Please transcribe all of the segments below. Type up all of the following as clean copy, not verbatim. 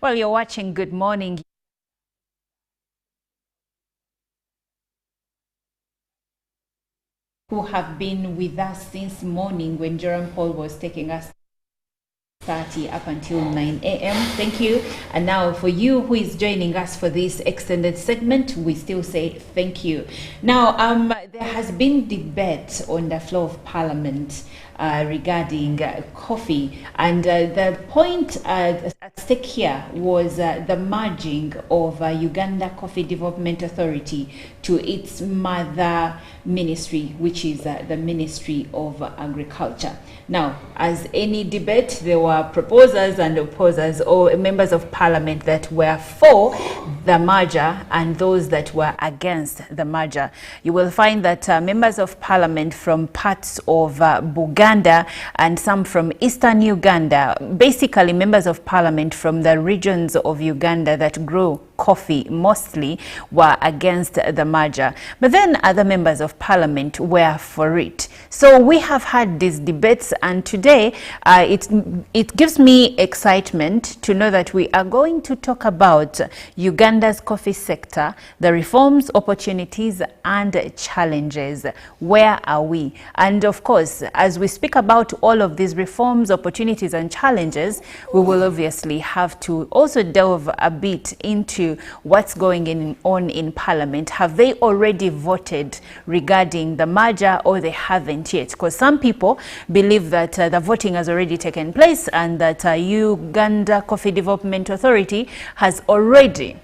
Well, you're watching Good Morning. Who have been with us since morning when Jerome Paul was taking us 30 up until 9 a.m. Thank you. And now for you who is joining us for this extended segment, we still say thank you. Now, there has been debate on the floor of Parliament regarding coffee, and the point at stake here was the merging of Uganda Coffee Development Authority to its mother ministry, which is the Ministry of Agriculture. Now, as any debate, there were proposers and opposers, or members of Parliament that were for the merger and those that were against the merger. You will find that members of Parliament from parts of Buganda and some from eastern Uganda, basically members of Parliament from the regions of Uganda that grow coffee mostly, were against the merger. But then other members of Parliament were for it. So we have had these debates, and today it gives me excitement to know that we are going to talk about Uganda's coffee sector, the reforms, opportunities and challenges. Where are we? And of course, as we speak about all of these reforms, opportunities and challenges, we will obviously have to also delve a bit into what's going on in Parliament. Have they already voted regarding the merger, or they haven't yet? Because some people believe that the voting has already taken place and that Uganda Coffee Development Authority has already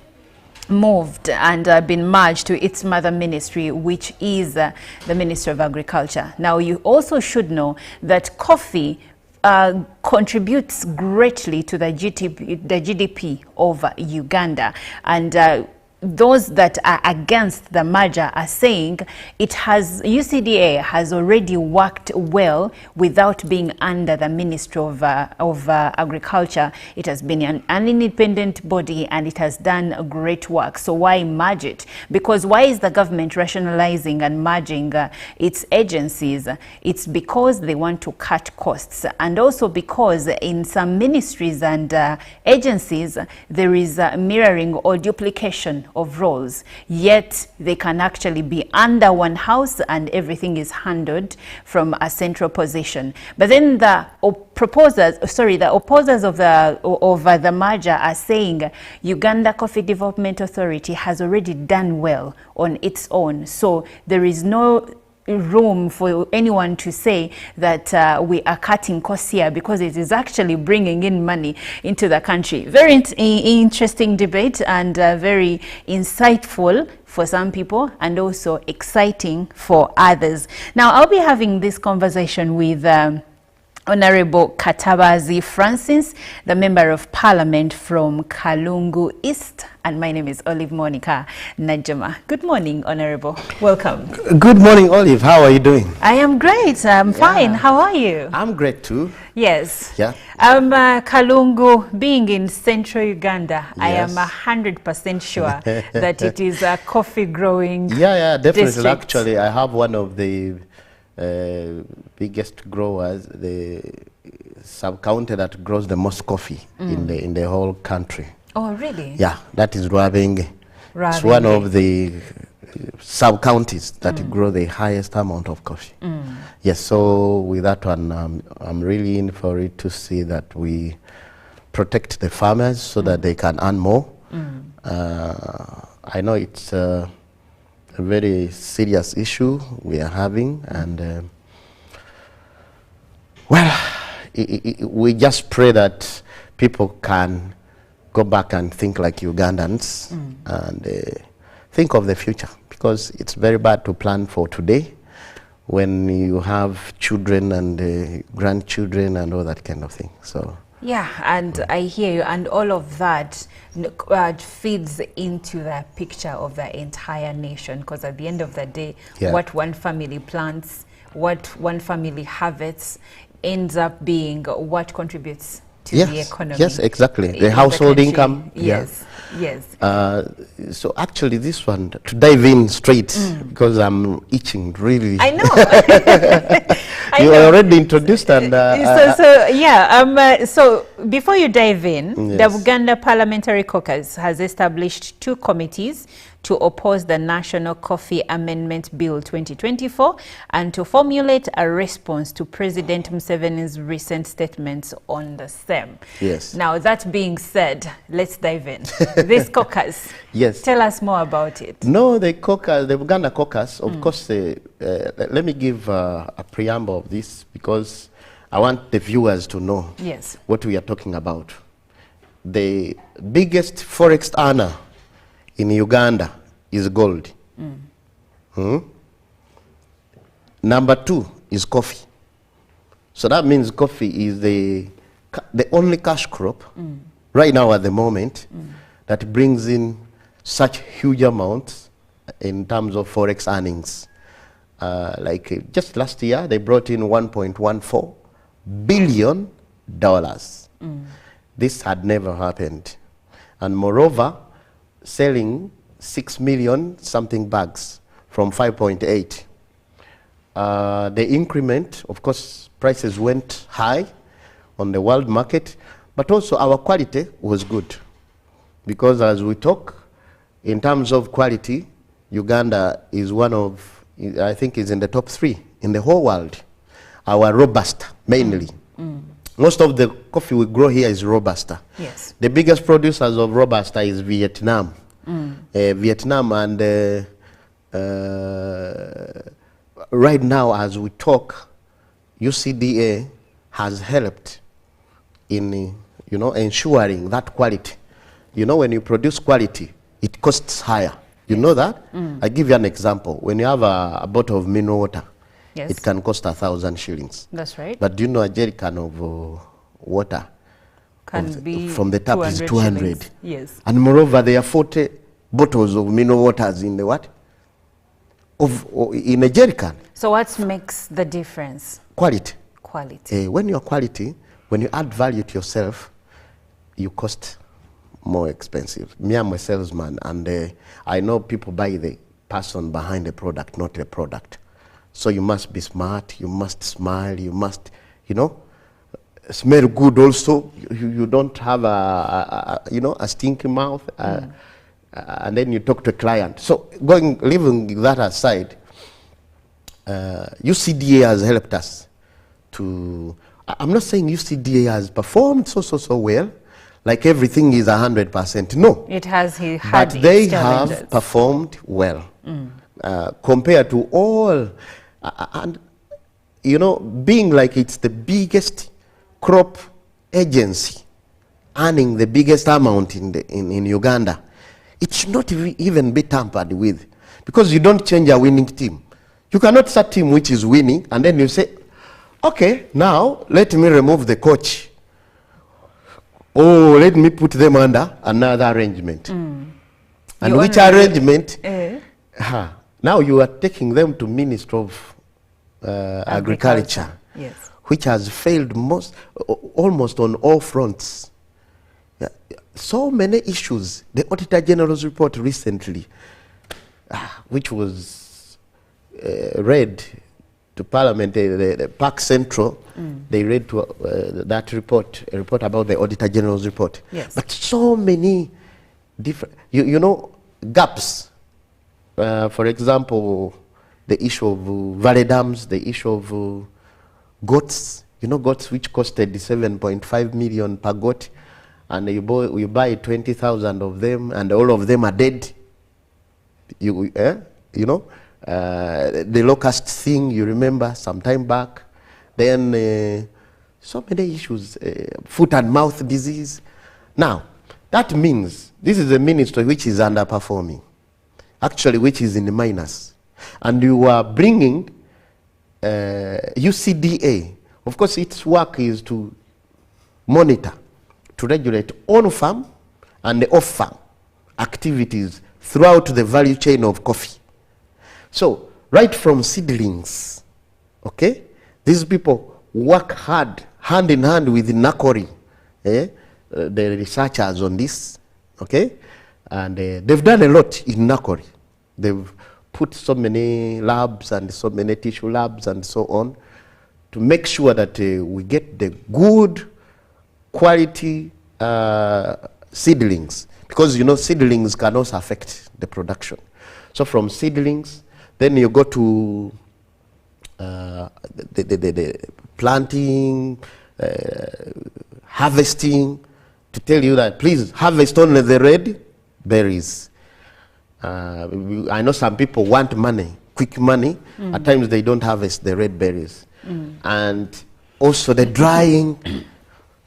moved and been merged to its mother ministry, which is the Ministry of Agriculture. Now, you also should know that coffee contributes greatly to the GDP of Uganda, and those that are against the merger are saying UCDA has already worked well without being under the Ministry of Agriculture. It has been an independent body and it has done great work. So why merge it? Because why is the government rationalizing and merging its agencies? It's because they want to cut costs, and also because in some ministries and agencies there is mirroring or duplication of roles, yet they can actually be under one house and everything is handled from a central position. But then the opposers of the merger are saying Uganda Coffee Development Authority has already done well on its own, so there is no room for anyone to say that we are cutting costs here, because it is actually bringing in money into the country. Very interesting debate, and very insightful for some people and also exciting for others. Now, I'll be having this conversation with Honorable Katabazi Francis, the Member of Parliament from Kalungu East, and my name is Olive Monica Najama. Good morning, Honorable. Welcome. Good morning, Olive. How are you doing? I am great. I'm fine. How are you? I'm great too. Yes. Yeah. Kalungu, being in central Uganda, yes. I am 100% sure that it is a coffee growing definitely. district. Actually, I have one of the biggest growers, the sub-county that grows the most coffee in the whole country. Oh, really? Yeah, that is Rwabenge. It's one of the sub-counties that grow the highest amount of coffee. Yes, so with that one, I'm really in for it to see that we protect the farmers so that they can earn more. I know it's a very serious issue we are having, and we just pray that people can go back and think like Ugandans and think of the future, because it's very bad to plan for today when you have children and grandchildren and all that kind of thing. So yeah, and I hear you, and all of that feeds into the picture of the entire nation, because at the end of the day, what one family plants, what one family harvests, ends up being what contributes to the economy. Yes, exactly. The household income. Yes, yes. So actually this one, to dive in straight, because I'm itching really. I know. You already introduced, and so before you dive in, Yes. the Uganda Parliamentary Caucus has established 2 committees to oppose the National Coffee Amendment Bill 2024 and to formulate a response to President Museveni's recent statements on the same. Yes. Now, that being said, let's dive in. This caucus, Yes. tell us more about it. No, the caucus, the Uganda caucus, of course, let me give a preamble of this because I want the viewers to know Yes. what we are talking about. The biggest forex earner in Uganda is gold. Number 2 is coffee. So that means coffee is the only cash crop right now at the moment that brings in such huge amounts in terms of forex earnings. Just last year, they brought in $1.14 billion. This had never happened. And moreover, selling 6 million something bags from 5.8. The increment, of course, prices went high on the world market, but also our quality was good. Because as we talk, in terms of quality, Uganda is one of, I think is in the top 3 in the whole world. Our Robusta, mainly. Most of the coffee we grow here is Robusta. Yes. The biggest producers of Robusta is Vietnam. Vietnam, and right now as we talk, UCDA has helped in ensuring that quality. When you produce quality, it costs higher. You know that? I give you an example. When you have a bottle of mineral water, Yes. it can cost 1,000 shillings. That's right. But do you know a jerrycan of water Be from the tap is 200. shillings. Yes. And moreover, there are 40 bottles of mineral waters in the what? In a jerrycan. So what makes the difference? Quality. Quality. When you're quality, when you add value to yourself, you cost more expensive. Me, I'm a salesman, and I know people buy the person behind the product, not the product. So you must be smart, you must smile, you must, smell good also. You don't have a stinky mouth, and then you talk to a client. So leaving that aside, UCDA has helped us to, I'm not saying UCDA has performed so well, like everything is 100%. No. It has had But they its challenges. have performed well compared to all, and being like it's the biggest crop agency earning the biggest amount in Uganda, it should not even be tampered with, because you don't change a winning team. You cannot start a team which is winning and then you say, okay, now let me remove the coach. Oh, let me put them under another arrangement. And which arrangement? Now you are taking them to Minister of Agriculture, Yes. which has failed almost on all fronts. So many issues. The Auditor General's report recently, which was read to Parliament, the Park Central, they read to that report, a report about the Auditor General's report. Yes. But so many different, gaps. For example, the issue of valley dams, the issue of goats. Goats which costed 7.5 million per goat, and you buy 20,000 of them, and all of them are dead. The locust thing, you remember some time back. Then so many issues, foot and mouth disease. Now, that means this is a ministry which is underperforming, actually, which is in the minus. And you are bringing UCDA. Of course, its work is to monitor, to regulate on-farm and the off-farm activities throughout the value chain of coffee. So, right from seedlings, okay, these people work hard, hand in hand with NACORI, the researchers on this, okay, and they've done a lot in NACORI. They've put so many labs and so many tissue labs and so on to make sure that we get the good quality seedlings, because you know seedlings can also affect the production. So from seedlings, then you go to the planting, harvesting, to tell you that please harvest only the red berries. I know some people want money, quick money. At times they don't harvest the red berries. And also the drying.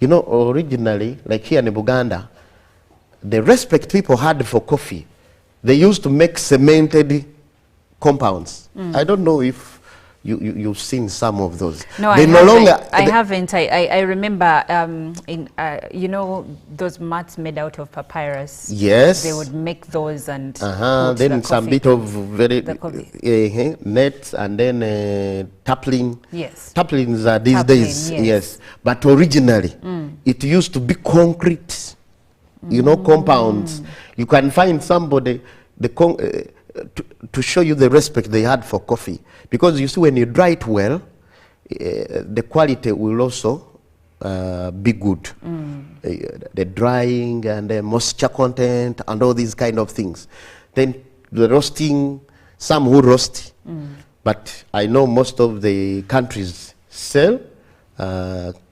You know, originally, like here in Uganda, the respect people had for coffee, they used to make cemented compounds. I don't know if you've seen some of those. No, they I haven't. I remember, you know, those mats made out of papyrus. Yes. They would make those and then some bit of very nets and then tapling. Yes. Taplings are these days. Yes. But originally, it used to be concrete, you know, compounds. You can find somebody, to show you the respect they had for coffee. Because you see, when you dry it well, the quality will also be good. The drying and the moisture content and all these kind of things. Then the roasting, some who roast. But I know most of the countries sell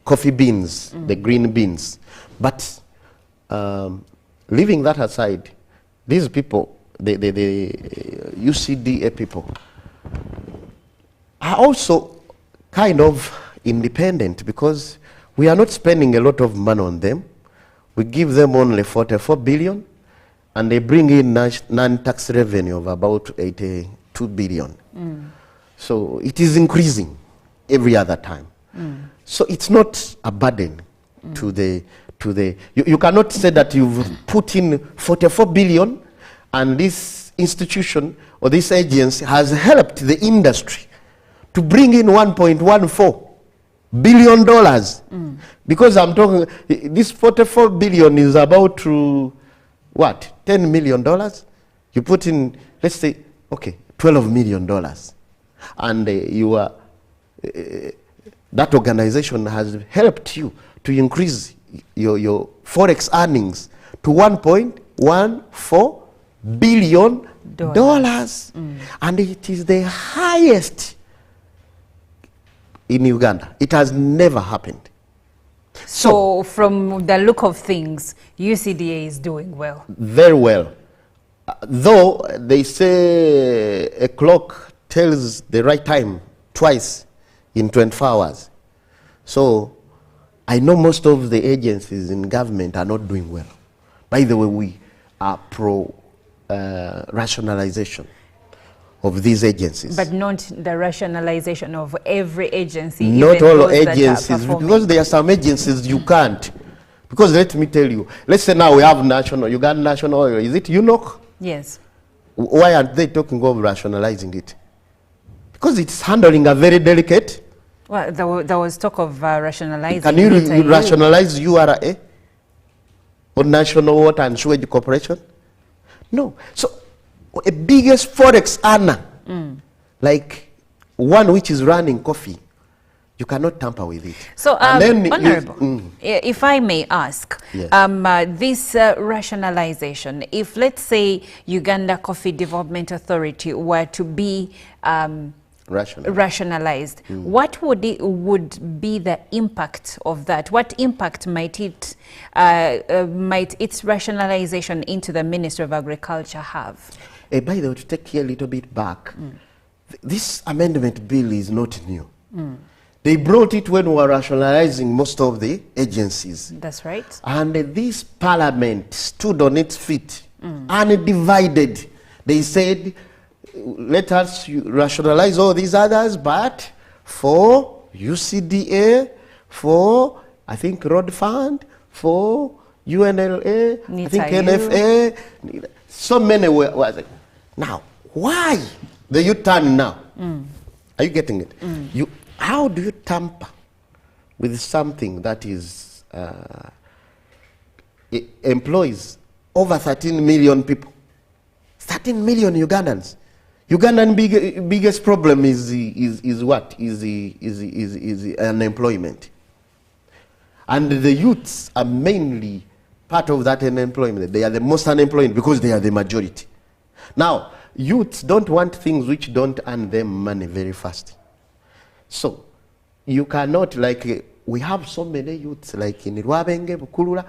coffee beans, the green beans. But leaving that aside, these people, the UCDA people, are also kind of independent, because we are not spending a lot of money on them. We give them only 44 billion, and they bring in non-tax revenue of about 82 billion. So it is increasing every other time. So it's not a burden to the you cannot say that you've put in 44 billion and this institution or this agency has helped the industry to bring in $1.14 billion. Because I'm talking, this 44 billion is about to, what, $10 million? You put in, let's say, okay, $12 million. And you are, that organization has helped you to increase your forex earnings to $1.14 billion. And it is the highest in Uganda. It has never happened. So from the look of things, UCDA is doing well. Very well. Though they say a clock tells the right time twice in 24 hours. So I know most of the agencies in government are not doing well. By the way, we are pro rationalization of these agencies. But not the rationalization of every agency. Not all agencies, because there are some agencies you can't. Because let me tell you, let's say now we have Uganda National Oil. Is it UNOC? Yes. Why aren't they talking of rationalizing it? Because it's handling a very delicate. Well, there was talk of rationalizing. Can you rationalize URA or National Water and Sewage Corporation? No. So a biggest forex earner, like one which is running coffee, you cannot tamper with it. So, Honorable, if I may ask, yes. This rationalization, if let's say Uganda Coffee Development Authority were to be rationalized, what would be the impact of that? What impact might its rationalization into the Ministry of Agriculture have? By the way, to take you a little bit back, this amendment bill is not new. They brought it when we were rationalizing most of the agencies. That's right. And this parliament stood on its feet, undivided. They said, let us rationalize all these others, but for UCDA, for, I think, Road Fund, for UNLA, I think NFA, so many were. Now, why the U-turn now? Are you getting it? How do you tamper with something that is employs over 13 million people? 13 million Ugandans. Ugandan biggest problem is what? Is unemployment. And the youths are mainly part of that unemployment. They are the most unemployed because they are the majority. Now, youths don't want things which don't earn them money very fast. So, you cannot, like, we have so many youths, like in Rwabenge, Bukulula,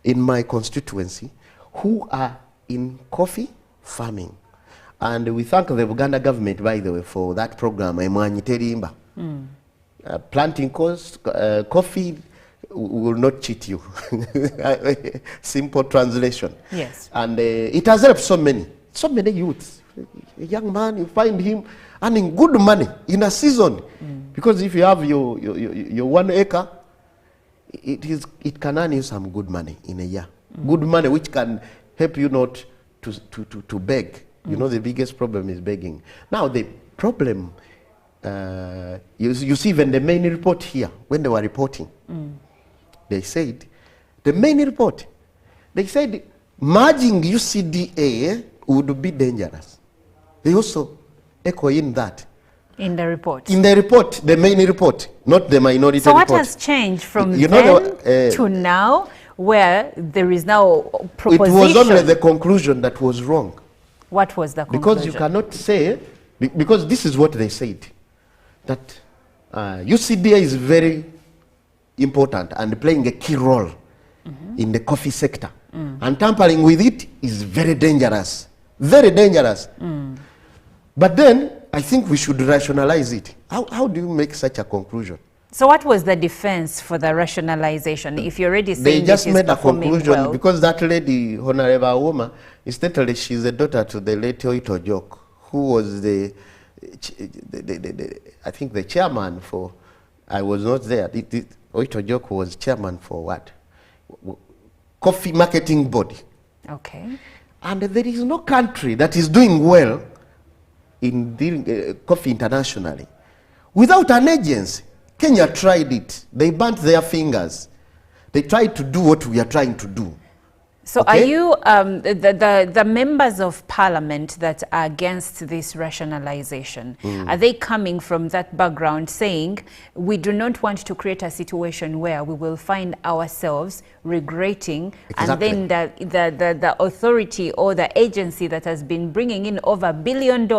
in my constituency, who are in coffee farming. And we thank the Uganda government, by the way, for that program, planting coffee will not cheat you. Simple translation. Yes. And it has helped so many youths. A young man, you find him earning good money in a season. Because if you have your 1 acre, it can earn you some good money in a year. Good money which can help you not to beg. You know, the biggest problem is begging. Now, the problem, you see even the main report here, when they were reporting, they said, the main report, they said merging UCDA would be dangerous. They also echo in that. In the report? In the report, the main report, not the minority report. So what has changed from then to now, where there is now proposition? It was only the conclusion that was wrong. What was the conclusion? Because you cannot say, because this is what they said, that UCDA is very important and playing a key role in the coffee sector. And tampering with it is very dangerous. Very dangerous. But then, I think we should rationalize it. How do you make such a conclusion? So what was the defense for the rationalization? If you're already saying they just made a conclusion well, because that lady, Honorable Woman, instead she's a daughter to the late Oitojok, who was I think the chairman for, I was not there. Oitojok was chairman for what? Coffee Marketing Board. Okay. And there is no country that is doing well in dealing coffee internationally without an agency. Kenya tried it. They burnt their fingers. They tried to do what we are trying to do. So okay? Are you, the members of parliament that are against this rationalization, are they coming from that background saying, we do not want to create a situation where we will find ourselves regretting, exactly. And then the authority or the agency that has been bringing in over $1 billion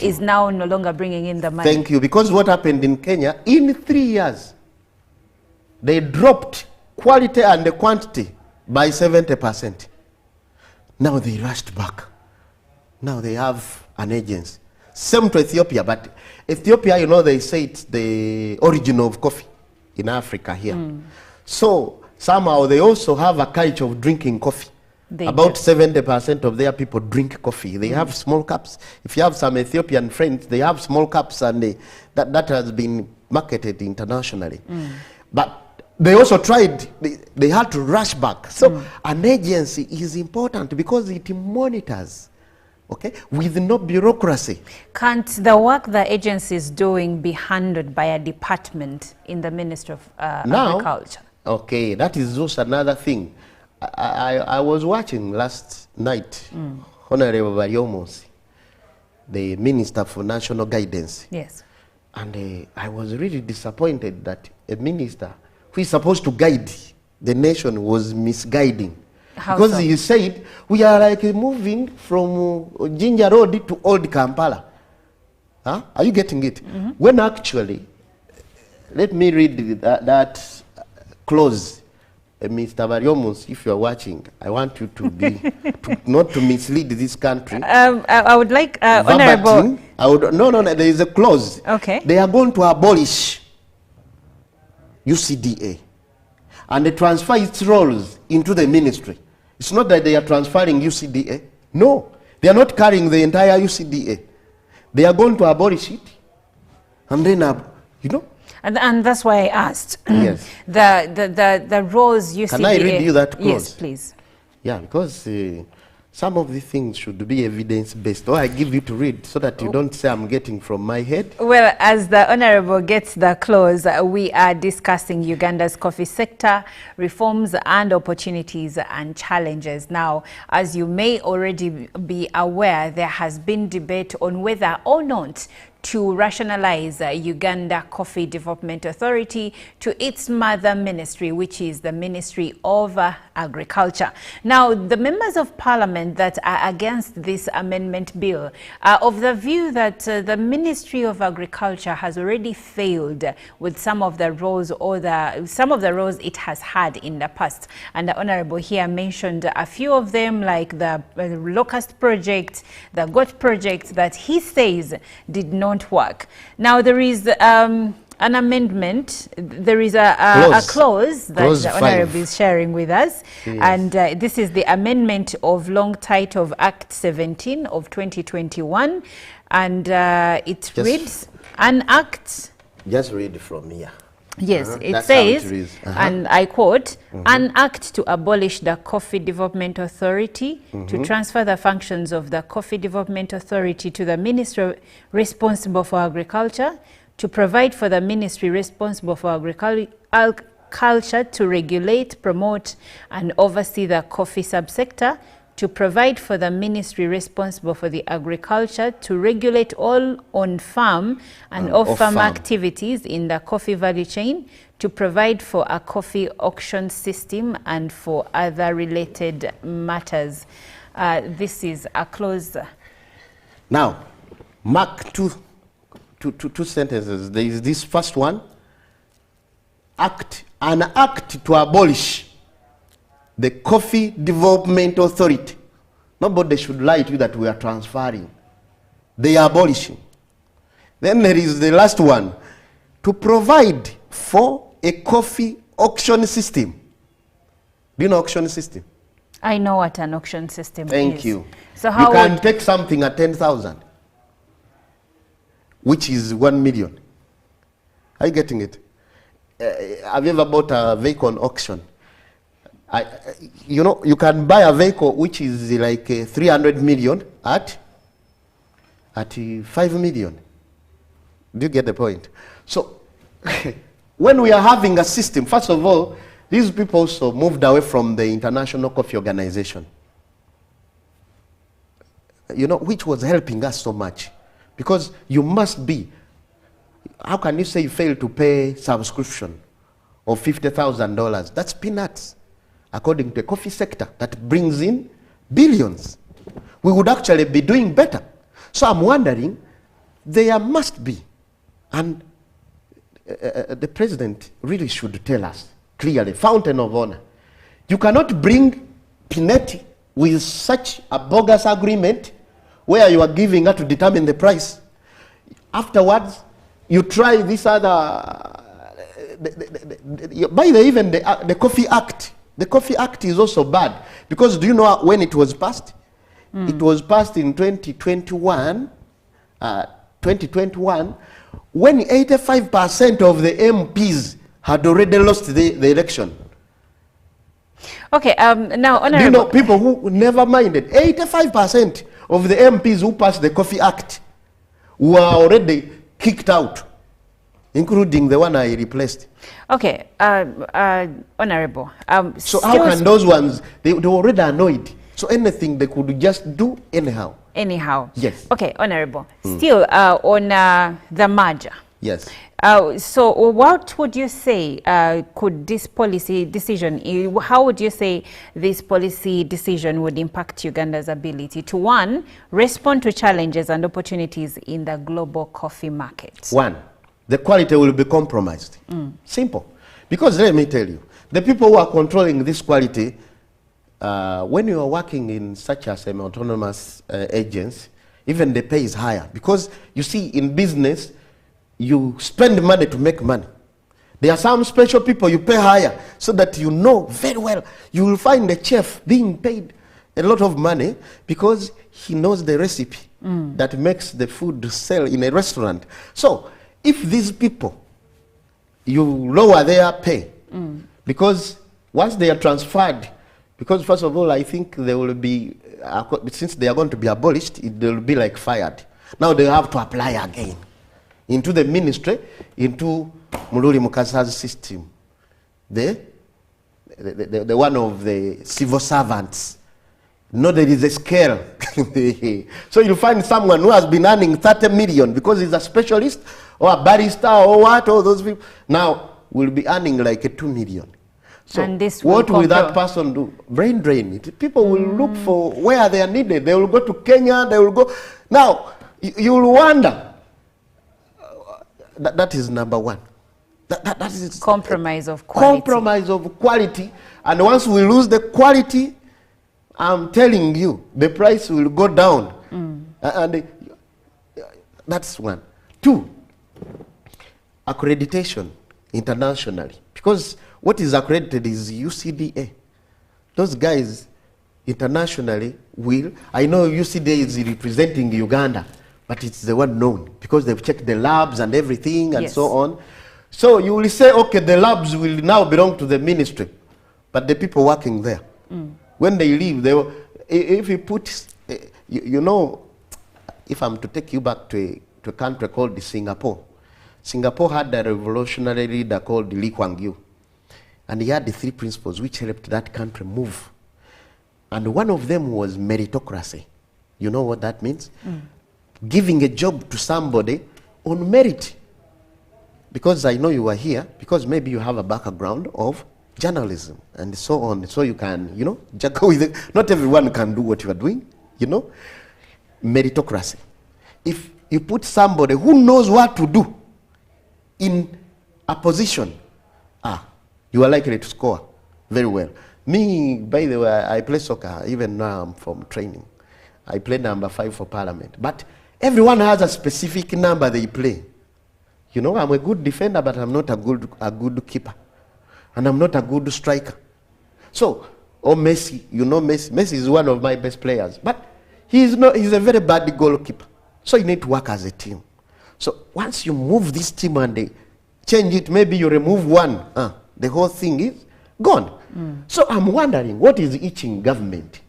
is now no longer bringing in the money? Thank you. Because what happened in Kenya, in 3 years, they dropped quality and the quantity by 70%. Now they rushed back. Now they have an agency. Same to Ethiopia, but Ethiopia, you know, they say it's the origin of coffee in Africa here. So somehow they also have a culture of drinking coffee. About 70% of their people drink coffee. They have small cups. If you have some Ethiopian friends, they have small cups, and that has been marketed internationally. But they also tried, they had to rush back. So an agency is important because it monitors, okay, with no bureaucracy. Can't the work the agency is doing be handled by a department in the Ministry of Agriculture? Okay, that is also another thing. I was watching last night, Honorable Baryomosi, the Minister for National Guidance. Yes. And I was really disappointed that a minister who is supposed to guide the nation was misguiding. How because so? He said, we are like moving from Ginger Road to Old Kampala. Huh? Are you getting it? When actually, let me read that clause. Mr. Baryomus, if you are watching, I want you to be, not to mislead this country. I would like, Honorable... No, there is a clause. Okay. They are going to abolish UCDA and they transfer its roles into the ministry. It's not that they are transferring UCDA. No, they are not carrying the entire UCDA. They are going to abolish it and then, you know. And that's why I asked. Yes. the roles UCDA... Can I read you that clause? Yes, please. Yeah, because some of the things should be evidence-based. Or I give you to read so that you don't say I'm getting from my head. Well, as the Honorable gets the clause, we are discussing Uganda's coffee sector, reforms and opportunities and challenges. Now, as you may already be aware, there has been debate on whether or not to rationalize Uganda Coffee Development Authority to its mother ministry, which is the Ministry of Agriculture. Now, the members of parliament that are against this amendment bill are of the view that the Ministry of Agriculture has already failed with some of the roles it has had in the past. And the Honourable here mentioned a few of them, like the locust project, the goat project, that he says did not work. Now, there is an amendment, there is a clause that the Honourable is sharing with us. Yes. And this is the amendment of long title of Act 17 of 2021. And it reads, an act... Just read from here. Yes, it says, and I quote, an act to abolish the Coffee Development Authority, to transfer the functions of the Coffee Development Authority to the Ministry responsible for agriculture, to provide for the Ministry responsible for agriculture to regulate, promote, and oversee the coffee subsector, to provide for the Ministry responsible for the agriculture to regulate all on-farm and off-farm activities in the coffee value chain, to provide for a coffee auction system and for other related matters. This is a clause. Now, mark two sentences. There is this first one, an act to abolish the Coffee Development Authority. Nobody should lie to you that we are transferring. They are abolishing. Then there is the last one, to provide for a coffee auction system. Do you know auction system? I know what an auction system is. Thank you. So how you can take something at 10,000, which is 1 million. Are you getting it? Have you ever bought a vehicle on auction? You know, you can buy a vehicle which is like 300 million at 5 million. Do you get the point? So, when we are having a system, first of all, these people also moved away from the International Coffee Organization, you know, which was helping us so much. Because you must be, how can you say you fail to pay subscription of $50,000? That's peanuts. According to the coffee sector, that brings in billions. We would actually be doing better. So I'm wondering, there must be, and the president really should tell us clearly, fountain of honor. You cannot bring Pinetti with such a bogus agreement where you are giving her to determine the price. Afterwards, you try this other, even the Coffee Act. The Coffee Act is also bad, because do you know when it was passed? It was passed in 2021, when 85% of the MPs had already lost the election. Okay, now, Honourable... Do you know people who never minded? 85% of the MPs who passed the Coffee Act were already kicked out, including the one I replaced. Okay, Honourable. So how can those ones, they were already annoyed. So anything they could just do anyhow. Anyhow. Yes. Okay, Honourable. Still on the merger. Yes. So what would you say could this policy decision, how would you say this policy decision would impact Uganda's ability to, one, respond to challenges and opportunities in the global coffee market? One, the quality will be compromised. Simple. Because let me tell you, the people who are controlling this quality, when you are working in such a semi-autonomous agency, even the pay is higher. Because you see, in business, you spend money to make money. There are some special people you pay higher so that you know very well. You will find a chef being paid a lot of money because he knows the recipe that makes the food sell in a restaurant. So if these people, you lower their pay, because once they are transferred, because first of all, I think they will be, since they are going to be abolished, they will be like fired. Now they have to apply again into the ministry, into Muluri Mukasa's system. The one of the civil servants. No, there is a scale. So you find someone who has been earning 30 million because he's a specialist or a barista or what, all those people. Now will be earning like a 2 million. So and this what will that person do? Brain drain it. People will look for where they are needed. They will go to Kenya, they will go. Now, you will wonder. That is number one. That is compromise of quality. Compromise of quality. And once we lose the quality, I'm telling you, the price will go down. And that's one. Two, accreditation internationally. Because what is accredited is UCDA. Those guys internationally will, I know UCDA is representing Uganda, but it's the one known because they've checked the labs and everything and so on. So you will say, okay, the labs will now belong to the ministry, but the people working there, when they leave, they will, if you put, you know, if I'm to take you back to a country called Singapore. Singapore had a revolutionary leader called Lee Kuan Yew. And he had the 3 principles which helped that country move. And one of them was meritocracy. You know what that means? Giving a job to somebody on merit. Because I know you are here, because maybe you have a background of journalism and so on. So you can, you know, juggle with it. Not everyone can do what you are doing, you know. Meritocracy. If you put somebody who knows what to do in a position, you are likely to score very well. Me, by the way, I play soccer, even now I'm from training. I play number 5 for Parliament. But everyone has a specific number they play. You know, I'm a good defender, but I'm not a good keeper. And I'm not a good striker. So, Messi, you know Messi. Messi is one of my best players. But he's a very bad goalkeeper. So you need to work as a team. So once you move this team and they change it, maybe you remove one, the whole thing is gone. So I'm wondering, what is itching government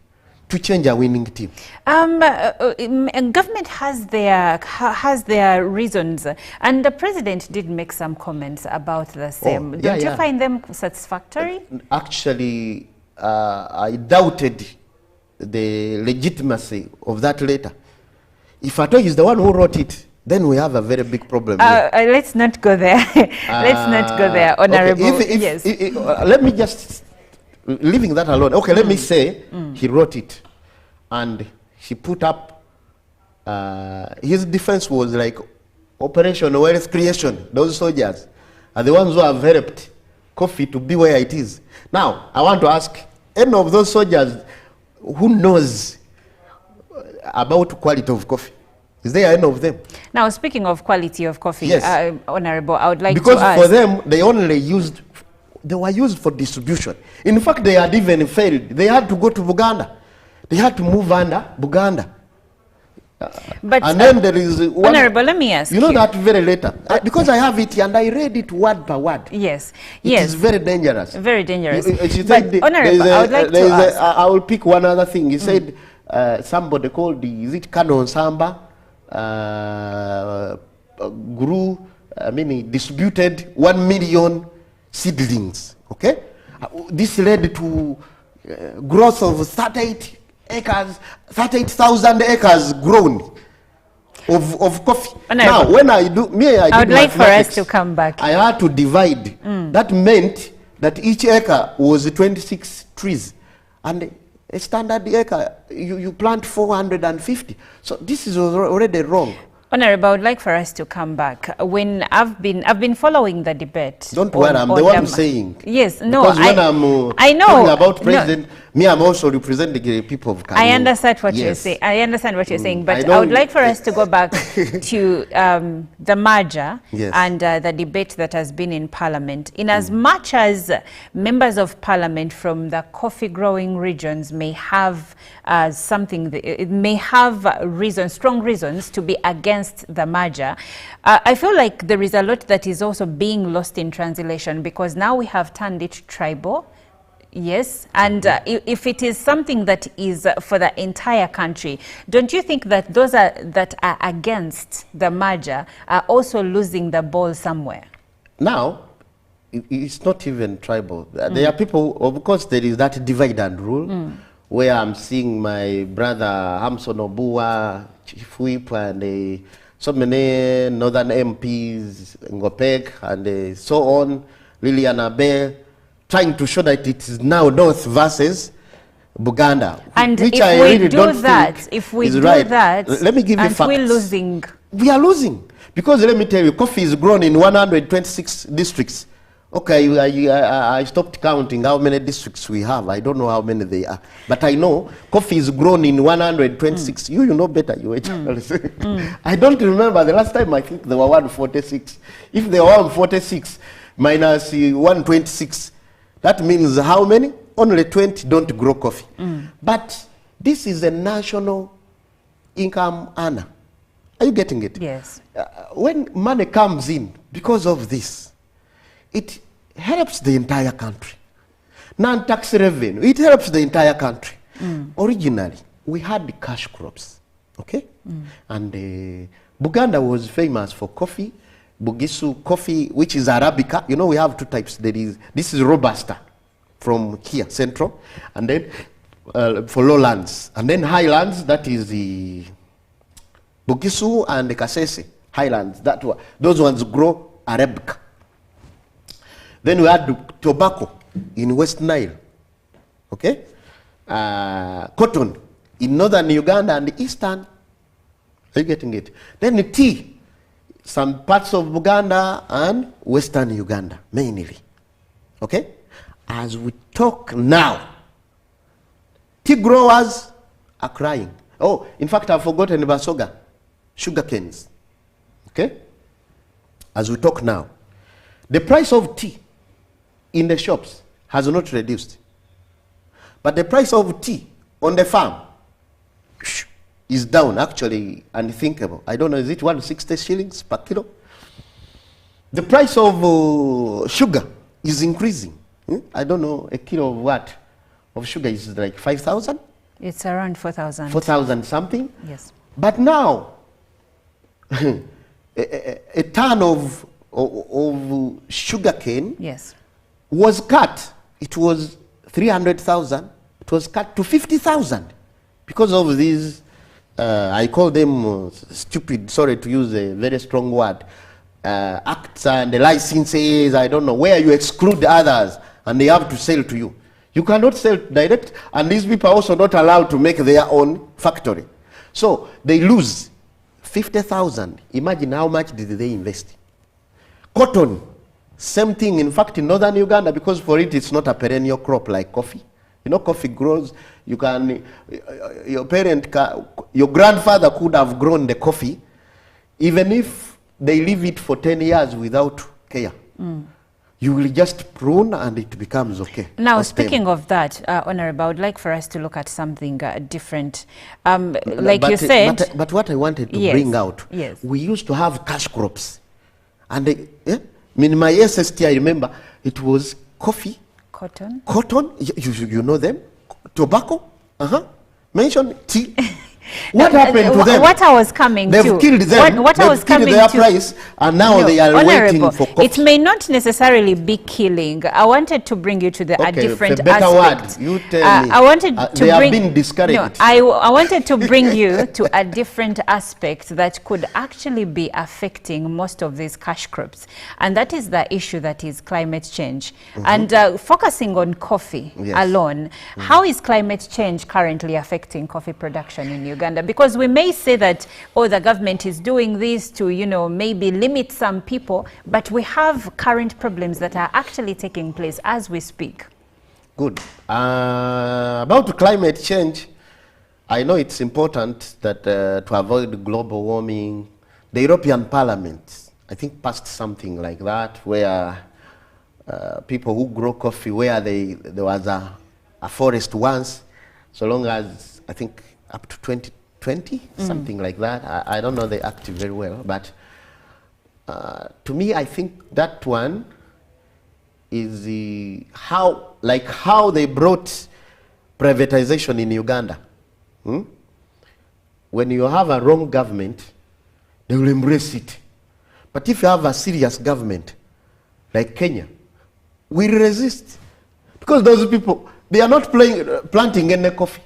to change a winning team? Government has their reasons, and the president did make some comments about the same. Don't you find them satisfactory? Actually, I doubted the legitimacy of that letter. If at all he's the one who wrote it, then we have a very big problem. Let's not go there. Let's not go there, Honorable. Okay. Yes. Let me just, leaving that alone. Okay, let me say he wrote it, and he put up. His defense was like Operation Wealth Creation. Those soldiers are the ones who have helped coffee to be where it is. Now, I want to ask any of those soldiers who knows about quality of coffee. Is there any of them? Now, speaking of quality of coffee, yes. Honorable, I would like because to ask. Because for them, they were used for distribution. In fact, they had even failed. They had to go to Uganda. They had to move under Uganda. But and then there is one, Honorable, let me ask you. Know that very later. Because I have it and I read it word by word. Yes. It is very dangerous. Very dangerous. But Honorable, I would like to ask. I will pick one other thing. He said somebody called, is it Canon Samba? Grew, he distributed 1 million seedlings. Okay, this led to growth of 38,000 acres grown of coffee. Now, when I would like for us to come back. I had to divide. That meant that each acre was 26 trees, and a standard acre, you plant 450. So this is already wrong. Honorable, I would like for us to come back. When I've been following the debate. Don't worry, I'm the one saying. Yes, no, because when I'm talking about president, I'm also representing the people of Kanu. I understand what you're saying. I understand what you're saying, but I would like for us to go back to the merger and the debate that has been in Parliament. In as much as members of Parliament from the coffee-growing regions may have strong reasons to be against the merger, I feel like there is a lot that is also being lost in translation, because now we have turned it tribal. Yes, and if it is something that is for the entire country, don't you think that those that are against the merger are also losing the ball somewhere? Now, it's not even tribal. There are people, of course, there is that divide and rule. where I'm seeing my brother Hamson Obua, Chief Whip, and so many northern MPs, Ngopek, and so on, Lilian Abe, trying to show that it is now North versus Buganda. And which if I we really do don't that, think if we is do right. that, Let me give you and facts. we're losing. We are losing. Because let me tell you, coffee is grown in 126 districts. Okay, I stopped counting how many districts we have. I don't know how many they are. But I know coffee is grown in 126. You know better, you I don't remember the last time. I think there were 146. If there were 146 minus 126, that means how many? Only 20 don't grow coffee. But this is a national income earner. Are you getting it? Yes. When money comes in because of this, it helps the entire country. Non-tax revenue, it helps the entire country. Originally, we had the cash crops, okay? And Buganda was famous for coffee, Bugisu coffee, which is Arabica. You know, we have two types. This is Robusta from here, central, and then for lowlands. And then highlands, that is the Bugisu and the Kasese highlands. Those ones grow Arabica. Then we had tobacco in West Nile, okay? Cotton in northern Uganda and eastern. Are you getting it? Then the tea, some parts of Uganda and western Uganda, mainly, okay? As we talk now, tea growers are crying. Oh, in fact, I've forgotten Basoga, sugar canes, okay? As we talk now, the price of tea in the shops has not reduced. But the price of tea on the farm is down, actually unthinkable. I don't know, is it 160 shillings per kilo? The price of sugar is increasing. I don't know, a kilo of what? Of sugar is like 5,000? It's around 4,000. 4,000 something? Yes. But now, a ton of sugar cane, yes, was cut. It was 300,000. It was cut to 50,000 because of these, I call them stupid, sorry to use a very strong word, acts and the licenses, I don't know, where you exclude others and they have to sell to you. You cannot sell direct, and these people are also not allowed to make their own factory. So they lose 50,000. Imagine how much did they invest. Cotton, same thing. In fact, in northern Uganda, because for it, it's not a perennial crop like coffee. You know, coffee grows, you can, your grandfather could have grown the coffee, even if they leave it for 10 years without care. You will just prune and it becomes okay. Now, speaking of that, Honorable, I would like for us to look at something different. Like you said... But what I wanted to bring out, yes, we used to have cash crops. And in my SST, I remember, it was coffee, cotton, you know them, tobacco, mention tea. What happened to them? What I was coming They've to. Killed them. What I was coming their to. Price, and now they are waiting for coffee. It may not necessarily be killing. I wanted to bring you to a different aspect. Word. You tell me. I wanted to they have been discouraged. No, I wanted to bring you to a different aspect that could actually be affecting most of these cash crops, and that is the issue that is climate change. And focusing on coffee alone, how is climate change currently affecting coffee production in Uganda? Because we may say that, oh, the government is doing this to, you know, maybe limit some people, but we have current problems that are actually taking place as we speak. Good. About climate change, I know it's important that to avoid global warming. The European Parliament, I think, passed something like that, where people who grow coffee, where there was a forest once, so long as, I think, up to 2020, something like that. I don't know the act very well, but to me, I think that one is how they brought privatization in Uganda. When you have a wrong government, they will embrace it. But if you have a serious government, like Kenya, we resist. Because those people, They are not planting any coffee.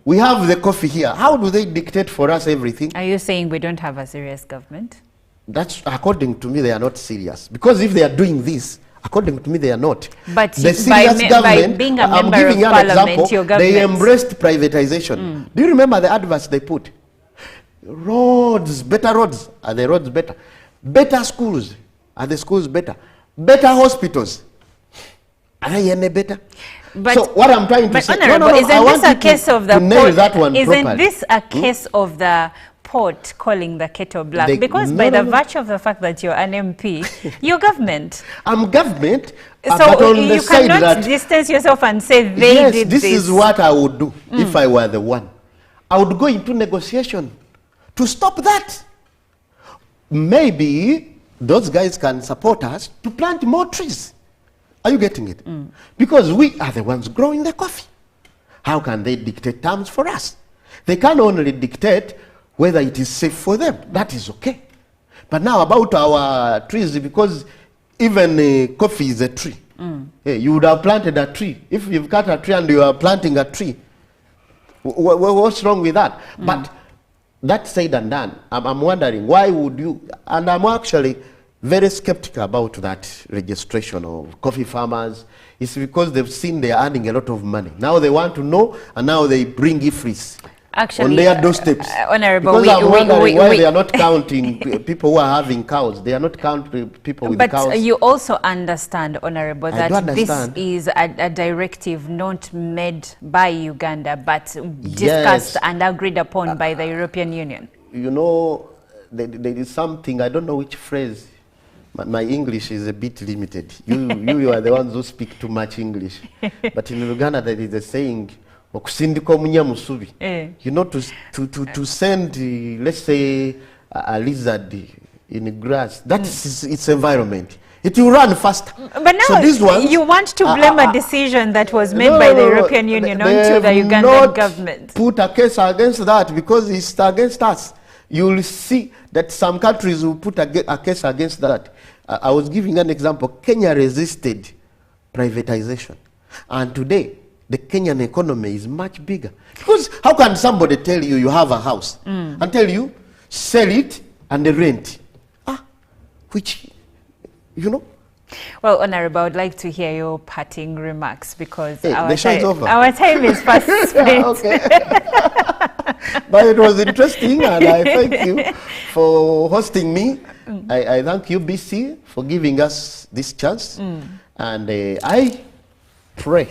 We have the coffee here. How do they dictate for us everything? Are you saying we don't have a serious government? That's, according to me, they are not serious. Because if they are doing this, according to me, they are not. But the serious government, by being a member of parliament, your government... They embraced privatization. Do you remember the adverts they put? Roads, better roads. Are the roads better? Better schools. Are the schools better? Better hospitals. Are they any better? But, so what I'm trying to say... Honorable, isn't this a case of the port? Isn't this a case of the port calling the kettle black? Because by the virtue of the fact that you're an MP, you're government. I'm government, so but on the you side cannot that distance yourself and say they did this. This is what I would do if I were the one. I would go into negotiation to stop that. Maybe those guys can support us to plant more trees. Are you getting it? Because we are the ones growing the coffee. How can they dictate terms for us? They can only dictate whether it is safe for them. That is okay. But now about our trees, because even coffee is a tree. Hey, you would have planted a tree. If you've cut a tree and you are planting a tree, what's wrong with that? But that said and done, I'm wondering, why would you, and I'm actually very skeptical about that registration of coffee farmers. It's because they've seen they're earning a lot of money. Now they want to know, and now they bring ifris on their doorsteps. Honorable, because I'm wondering why they are not counting people who are having cows. They are not counting people with cows. But you also understand, Honorable, that this is a directive not made by Uganda, but discussed and agreed upon by the European Union. You know, there is something, I don't know which phrase. My English is a bit limited. You are the ones who speak too much English. But in Uganda there is a saying, you know, to send, let's say, a lizard in grass, that is its environment. It will run faster. But now so these ones, you want to blame a decision that was made by the European Union onto the Ugandan government. Put a case against that because it's against us. You will see that some countries will put a case against that. I was giving an example. Kenya resisted privatization. And today, the Kenyan economy is much bigger. Because how can somebody tell you you have a house and tell you, sell it and rent? Which, you know? Well, Honorable, I would like to hear your parting remarks because our time is fast spent. But it was interesting, and I thank you for hosting me. I thank UBC for giving us this chance. And I pray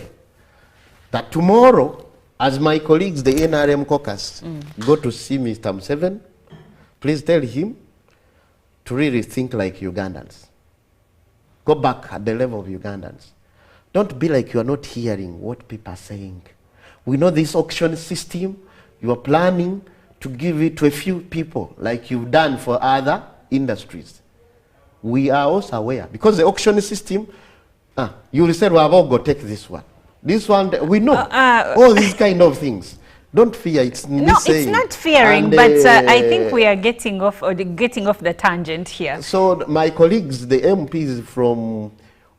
that tomorrow, as my colleagues, the NRM caucus, go to see Mr. Museveni, please tell him to really think like Ugandans. Go back at the level of Ugandans. Don't be like you are not hearing what people are saying. We know this auction system. You are planning to give it to a few people like you've done for other industries. We are also aware because the auction system, you will say, well, I'll go take this one. This one, we know all these kind of things. Don't fear, it's it's not fearing, but I think we are getting off the tangent here. So my colleagues, the MPs from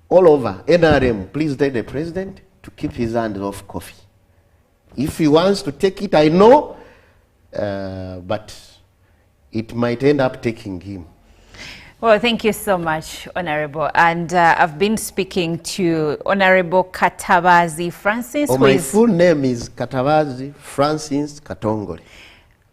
all over NRM, please tell the president to keep his hands off coffee. If he wants to take it, I know, but it might end up taking him. Well, thank you so much, Honorable. And I've been speaking to Honorable Katabazi Francis. My full name is Katabazi Francis Katongole.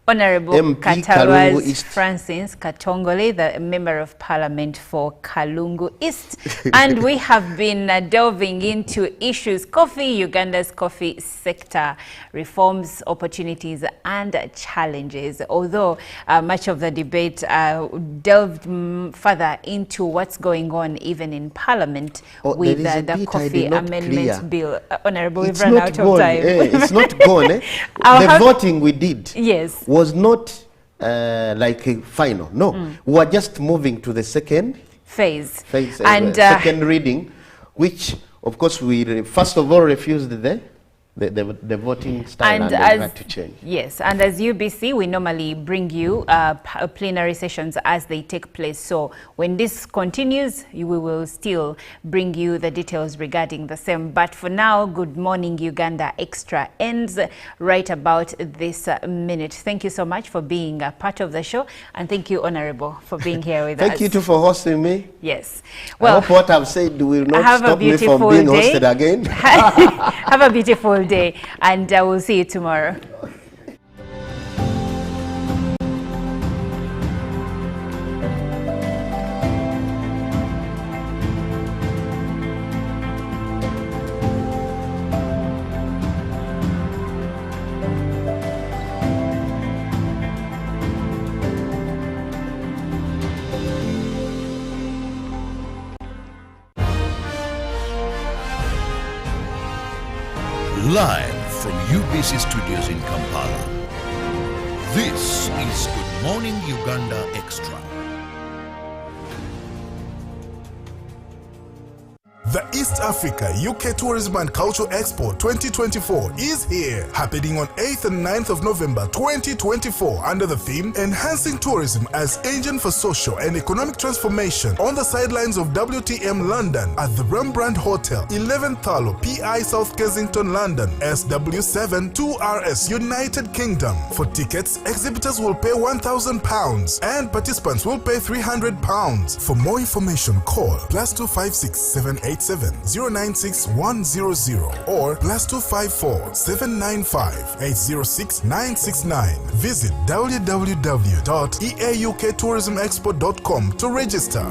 Honorable Katabazi Francis Katongole, the Member of Parliament for Kalungu East. And we have been delving into issues, coffee, Uganda's coffee sector, reforms, opportunities, and challenges. Although much of the debate delved further into what's going on even in Parliament with the Coffee Amendment Bill. Honorable, we've run out of time. It's not gone. The voting we did. Yes. Was not like a final. No, we were just moving to the second phase and second reading, which of course we first of all refused the the voting style, and they had to change. Yes, and as UBC, we normally bring you plenary sessions as they take place. So when this continues, we will still bring you the details regarding the same. But for now, Good Morning Uganda Extra ends right about this minute. Thank you so much for being a part of the show, and thank you, Honorable, for being here with us. Thank you too for hosting me. Yes. Well, I hope what I've said will not stop me from being hosted again. Have a beautiful day, and we'll see you tomorrow. Live from UBC Studios in Kampala, this is Good Morning Uganda Extra. The East Africa UK Tourism and Culture Expo 2024 is here, happening on 8th and 9th of November 2024 under the theme Enhancing Tourism as Engine for Social and Economic Transformation on the sidelines of WTM London at the Rembrandt Hotel, 11th Thalo, PI South Kensington, London, SW7 2RS, United Kingdom. For tickets, exhibitors will pay £1,000 and participants will pay £300. For more information, call +256 787 096 100 or +254 795 806 969. Visit www.eaukTourismExpo.com to register.